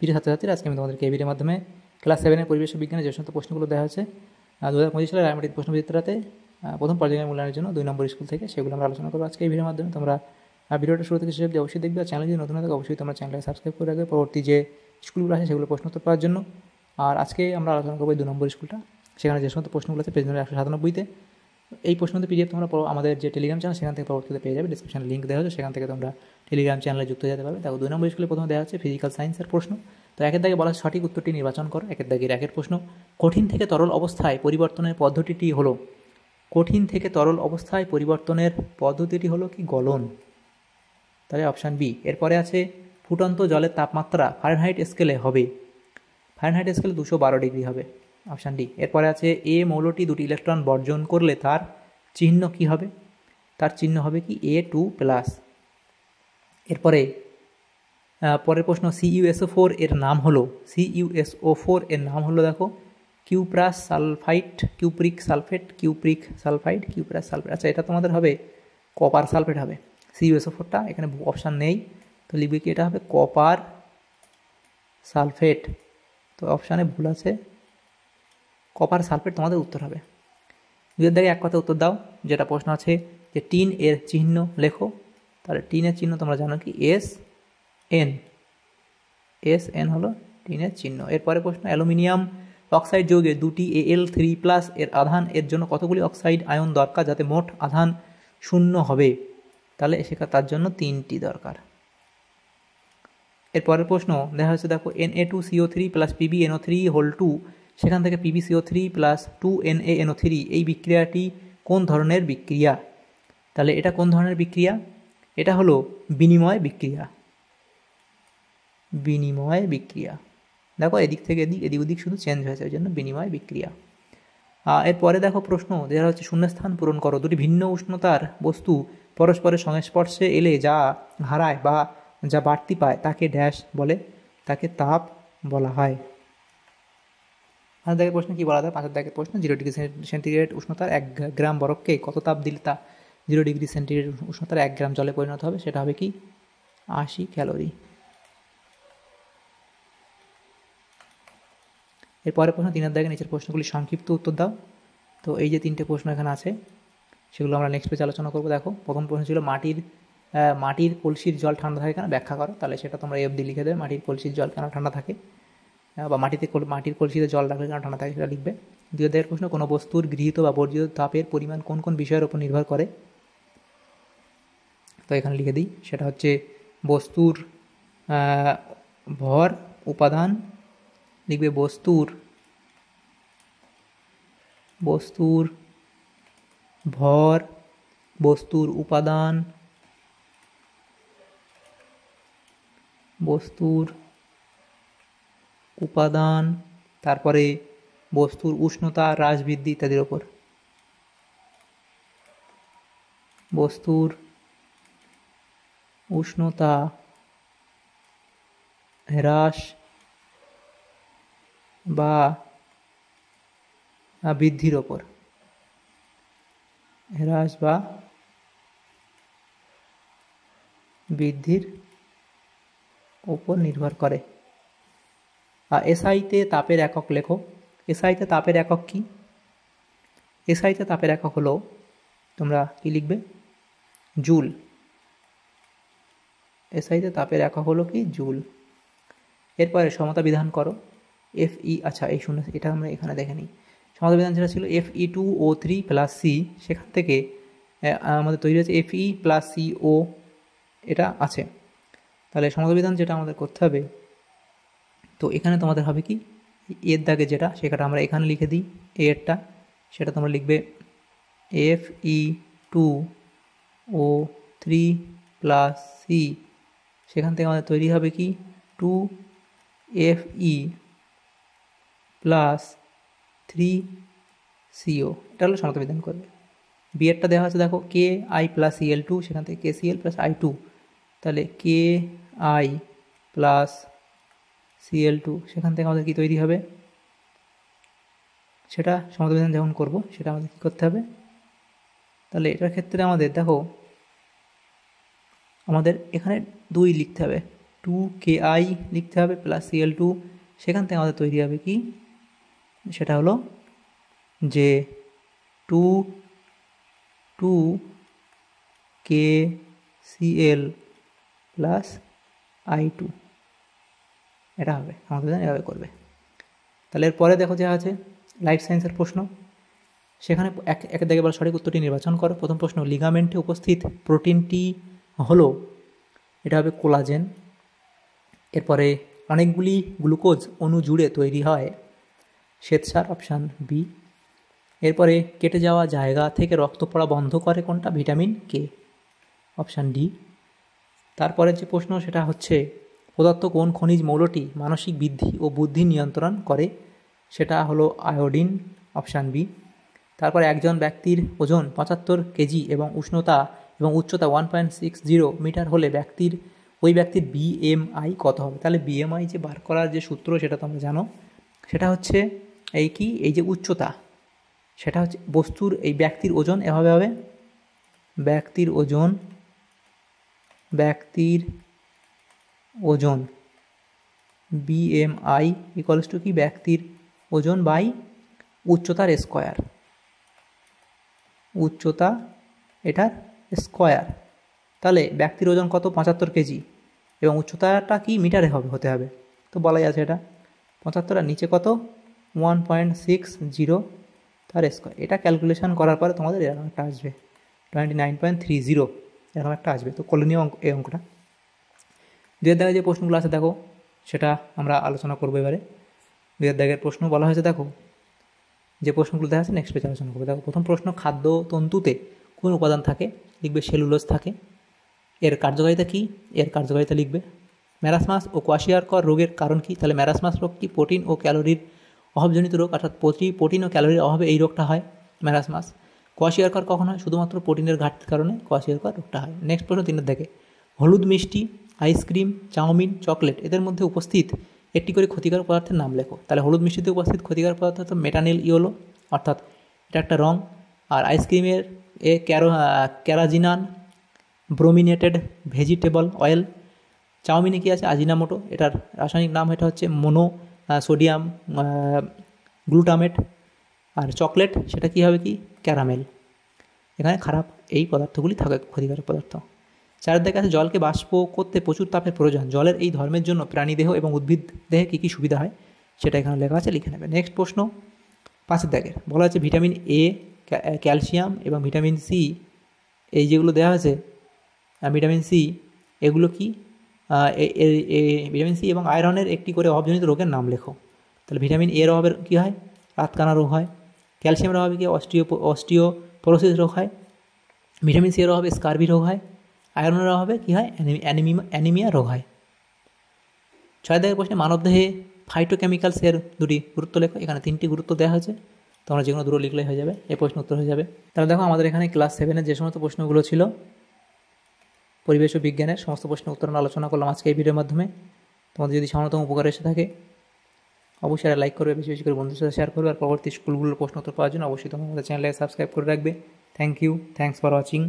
প্রিয় ছাত্রছাত্রীরা, আজকে আমি তোমাদেরকে এই ভিডিওর মাধ্যমে ক্লাস 7-এর পরিবেশ বিজ্ঞানের যে সমস্ত প্রশ্নগুলো দেওয়া হয়েছে 2025 সালের রায়মাটির প্রশ্নবিচিত্রাতে প্রথম পর্যায়ের মূল্যায়নের জন্য 2 নম্বর স্কুল থেকে, সেগুলো আমরা আলোচনা করবো আজকে এই ভিডিওর মাধ্যমে। তোমরা ভিডিওটা শুরু থেকে শেষ অবধি অবশ্যই দেখবে। আর চ্যানেল যদি নতুন থাকে অবশ্যই তোমরা চ্যানেলটাকে সাবস্ক্রাইব করে রাখবে পরবর্তী যে স্কুলগুলো আছে সেগুলো প্রশ্নোত্তর পাওয়ার জন্য। আর আজকে আমরা আলোচনা করবো এই 2 নম্বর স্কুলটা, সেখানে যে সমস্ত প্রশ্নগুলো আছে পেজ নম্বর 197-তে। এই প্রশ্নতে পিডিএফ তোমরা আমাদের যে টেলিগ্রাম চ্যানেল সেখান থেকে পরবর্তীতে পেয়ে যাবে, ডিসক্রিপশনে লিঙ্ক দেওয়া হচ্ছে, সেখান থেকে তোমরা টেলিগ্রাম চ্যানেলে যুক্ত হয়ে যেতে পারবে। দেখো 2 নম্বর স্কুলে প্রথমে দেওয়া হচ্ছে ফিজিক্যাল সায়েন্সের প্রশ্ন। তো একের দাগে বলা সঠিক উত্তরটি নির্বাচন করো। একের দাগের একের প্রশ্ন, কঠিন থেকে তরল অবস্থায় পরিবর্তনের পদ্ধতিটি হলো, কঠিন থেকে তরল অবস্থায় পরিবর্তনের পদ্ধতিটি হলো কি গলন, তাহলে অপশান বি। এরপরে আছে ফুটন্ত জলের তাপমাত্রা ফারেনহাইট স্কেলে হবে, ফারেনহাইট স্কেলে 212 ডিগ্রি হবে, অপশান ডি। এরপরে আছে এ মৌলটি 2টি ইলেকট্রন বর্জন করলে তার চিহ্ন কি হবে, তার চিহ্ন হবে কি A2+। এরপরে পরের প্রশ্ন, CuSO4 এর নাম হলো, CuSO4 এর নাম হলো দেখো cuprous sulphide, cupric sulphate, cupric sulphide, cuprous sulphate. আচ্ছা, এটা তোমাদের হবে কপার সালফেট হবে। CuSO4টা এখানে অপশান নেই, তো লিখবে কি এটা হবে কপার সালফেট। তো অপশানে ভুল আছে, কপার সালফেট তোমাদের উত্তর হবে। দুইয়ের দাগে এক কথা উত্তর দাও। যেটা প্রশ্ন আছে যে টিন এর চিহ্ন লেখো, তাহলে টিনের চিহ্ন তোমরা জানো কি SN, SN হলো টিনের চিহ্ন। এরপরে প্রশ্ন, অ্যালুমিনিয়াম অক্সাইড যৌগে 2টি Al3+ এর আধান এর জন্য কতগুলি অক্সাইড আয়ন দরকার যাতে মোট আধান 0 হবে, তাহলে সেখানে তার জন্য 3টি দরকার। এরপরের প্রশ্ন দেখা হচ্ছে দেখো Na2CO3 + PbNO3(2), সেখান থেকে PbCO3 + 2NaNO3, এই বিক্রিয়াটি কোন ধরনের বিক্রিয়া, তাহলে এটা কোন ধরনের বিক্রিয়া, এটা হলো বিনিময় বিক্রিয়া, বিনিময় বিক্রিয়া। দেখো এদিক থেকে এদিক, এদিক ওদিক শুধু চেঞ্জ হয়েছে, ওই জন্য বিনিময় বিক্রিয়া। এরপরে দেখো প্রশ্ন যেটা হচ্ছে শূন্যস্থান পূরণ করো। 2টি ভিন্ন উষ্ণতার বস্তু পরস্পরের সংস্পর্শে এলে যা হারায় বা যা বাড়তি পায় তাকে ড্যাশ বলে, তাকে তাপ বলা হয়। 5 দাগের প্রশ্ন কি বলা যায়, 5 দাগের প্রশ্ন 0 ডিগ্রি সেন্টিগ্রেড উষ্ণতার 1 গ্রাম বরফকে কত তাপ দিলে তা 0 ডিগ্রি সেন্টিগ্রেড উষ্ণতার 1 গ্রাম জলে পরিণত হবে, সেটা হবে কি 80 ক্যালোরি। এরপরে প্রশ্ন 3 দাগের নিচের প্রশ্নগুলি সংক্ষিপ্ত উত্তর দাও। তো এই যে 3টে প্রশ্ন এখানে আছে সেগুলো আমরা নেক্সট পেজে আলোচনা করবো। দেখো প্রথম প্রশ্ন ছিল মাটির কলসির জল ঠান্ডা থাকে কেন, ব্যাখ্যা করো। তাহলে সেটা তোমরা FD লিখে দেবে, মাটির কলসির জল কেন ঠান্ডা থাকে, বা মাটির কলসিতে জল রাখলে কেন ঠান্ডা থাকে সেটা লিখবে। 2 দাগের প্রশ্ন, কোনো বস্তুর গৃহীত বা বর্জিত তাপের পরিমাণ কোন কোন বিষয়ের উপর নির্ভর করে, তো এখানে লিখে দিই, সেটা হচ্ছে বস্তুর ভর, উপাদান, লিখবে বস্তুর ভর, বস্তুর উপাদান, তারপরে বস্তুর উষ্ণতা হ্রাস বৃদ্ধি ইত্যাদির ওপর, বস্তুর উষ্ণতা হ্রাস বা বৃদ্ধির ওপর, হ্রাস বা বৃদ্ধির উপর নির্ভর করে। এসআইতে তাপের একক লেখো। এসআইতে তাপের একক কি, এসআইতে তাপের একক হলো, তোমরা কি লিখবে জুল, এসআইতে তাপের একক হলো কি জুল। এরপরে সমতা বিধান করো। Fe, আচ্ছা এই শূন্য, এটা আমরা এখানে দেখে নিই। সমতা বিধান যেটা ছিল Fe2O3+C, সেখান থেকে আমাদের তৈরি হয়েছে Fe+CO, এটা আছে। তাহলে সমতা বিধান যেটা আমাদের করতে হবে, তো এখানে তোমাদের হবে কি এর দাগে যেটা, সেটা আমরা এখানে লিখে দিই, এরটা সেটা তোমরা লিখবে Fe2O3+C, সেখান থেকে আমাদের তৈরি হবে কি 2Fe+3CO, এটা হলো সমতা বিধান করবে। বিয়েরটা দেওয়া আছে দেখো Ki+Cl2, সেখান থেকে KCl+I2, তাহলে Ki+Cl2, সেখান থেকে আমাদের কি তৈরি হবে, সেটা সমতা বিধান যখন করব সেটা আমাদের কী করতে হবে, তাহলে এটার ক্ষেত্রে আমাদের দেখো আমাদের এখানে 2 লিখতে হবে, 2Ki লিখতে হবে প্লাস Cl2, সেখান থেকে আমাদের তৈরি হবে কি, সেটা হলো যে 2KCl প্লাস I2, এটা হবে আমাদের এভাবে করবে। তাহলে এরপরে দেখো যা আছে লাইফ সায়েন্সের প্রশ্ন, সেখানে এক দাগে এবার সঠিক উত্তরটি নির্বাচন করো। প্রথম প্রশ্ন, লিগামেন্টে উপস্থিত প্রোটিনটি হলো, এটা হবে কোলাজেন। এরপরে অনেকগুলি গ্লুকোজ অণু জুড়ে তৈরি হয় শ্বেতসার, অপশান বি। এরপরে কেটে যাওয়া জায়গা থেকে রক্ত পড়া বন্ধ করে কোনটা, ভিটামিন কে, অপশান ডি। তারপরে যে প্রশ্ন সেটা হচ্ছে প্রদত্ত কোন খনিজ মৌলটি মানসিক বৃদ্ধি ও বুদ্ধি নিয়ন্ত্রণ করে, সেটা হলো আয়োডিন, অপশান বি। তারপরে একজন ব্যক্তির ওজন 75 কেজি এবং উচ্চতা 1.60 মিটার হলে ওই ব্যক্তির BMI কত হবে। তাহলে BMI যে বার করার যে সূত্র সেটা তোমরা জানো, সেটা হচ্ছে এই যে উচ্চতা, সেটা হচ্ছে এই ব্যক্তির ওজন এভাবে হবে, ব্যক্তির ওজন BMI ইকুয়ালস টু কি, ব্যক্তির ওজন বাই উচ্চতার স্কোয়ার, উচ্চতা এটার স্কোয়ার। তাহলে ব্যক্তির ওজন কত, 75 কেজি, এবং উচ্চতাটা কি মিটারে হতে হবে, তো বলাই আছে এটা 75 আর নিচে কত 1.60 তার স্কোয়ার। এটা ক্যালকুলেশন করার পরে তোমাদের এরকম একটা আসবে 29.30 এরকম একটা আসবে। তো কলনীয় এই অঙ্কটা। দুয়ের দাগে যে প্রশ্নগুলো আছে দেখো সেটা আমরা আলোচনা করবো এবারে। দুয়ের দাগের প্রশ্ন বলা হয়েছে, দেখো যে প্রশ্নগুলো দেখা আছে নেক্সট পেজে আলোচনা করবো। দেখো প্রথম প্রশ্ন, খাদ্য তন্তুতে কোন উপাদান থাকে, লিখবে সেলুলোজ থাকে। এর কার্যকারিতা কি, এর কার্যকারিতা লিখবে। ম্যারাসমাস ও কোয়াশিয়ারকর রোগের কারণ কি, তাহলে ম্যারাসমাস রোগ কি, প্রোটিন ও ক্যালোরির অভাবজনিত রোগ, অর্থাৎ প্রোটিন ও ক্যালোরির অভাবে এই রোগটা হয় ম্যারাসমাস। কোয়াশিয়ারকর কখন হয়, শুধুমাত্র প্রোটিনের ঘাটতির কারণে কোয়াশিয়ারকর রোগটা হয়। নেক্সট প্রশ্ন 3 দেখে, হলুদ মিষ্টি, আইসক্রিম, চাউমিন, চকলেট এদের মধ্যে উপস্থিত একটি করে ক্ষতিকর পদার্থের নাম লেখো। তাহলে হলুদ মিষ্টিতে উপস্থিত ক্ষতিকর পদার্থ হচ্ছে মেটানিল ইয়েলো, অর্থাৎ এটা একটা রং। আর আইসক্রিমের ক্যারাজিনান ব্রোমিনেটেড ভেজিটেবল অয়েল। চাউমিনে কি আছে, আজিনামোটো, এটার রাসায়নিক নাম এটা হচ্ছে সোডিয়াম গ্লুটামেট। আর চকলেট সেটা কি হবে, কি ক্যারামেল। এখানে খারাপ এই পদার্থগুলি থাকে, ক্ষতিকারক পদার্থ। 4 দিকে আছে, জলকে বাষ্প করতে প্রচুর তাপের প্রয়োজন, জলের এই ধর্মের জন্য প্রাণীদেহ এবং উদ্ভিদ দেহে কী কী সুবিধা হয়, সেটা এখানে লেখা আছে, লিখে নেবে। নেক্সট প্রশ্ন 5 দাগের বলা আছে ভিটামিন এ, ক্যালসিয়াম এবং ভিটামিন সি, এই যেগুলো দেওয়া আছে ভিটামিন সি, এগুলো কি, ভিটামিন সি এবং আয়রনের একটি করে অভাবজনিত রোগের নাম লেখো। তাহলে ভিটামিন এর অভাবে কী হয়, রাতকানা রোগ হয়। ক্যালসিয়ামের অভাবে কি, অস্টিওপোরোসিস রোগ হয়। ভিটামিন সি এর অভাবে স্কারবি রোগ হয়। আয়রনের অভাবে কী হয়, অ্যানিমিয়া রোগ হয়। 6 দাগের প্রশ্নে মানবদেহে ফাইটোকেমিক্যালসের দুটি গুরুত্ব লেখো। এখানে 3টি গুরুত্ব দেওয়া হয়েছে, তোমরা যে কোনো দুটো লিখলেই হয়ে যাবে, এই প্রশ্ন উত্তর হয়ে যাবে। তাহলে দেখো আমাদের এখানে ক্লাস 7-এর যে সমস্ত প্রশ্নগুলো ছিল পরিবেশ ও বিজ্ঞানের সমস্ত প্রশ্নের উত্তর আলোচনা করলাম আজকে এই ভিডিওর মাধ্যমে। তোমাদের যদি সামান্যতম উপকার এসে থাকে অবশ্যই লাইক করবে, বেশি বেশি করে বন্ধুদের সাথে শেয়ার করবে, আর পরবর্তী স্কুলগুলোর প্রশ্ন উত্তর পাওয়ার জন্য অবশ্যই তোমরা আমাদের চ্যানেলে সাবস্ক্রাইব করে রাখবে। Thank you, thanks for watching.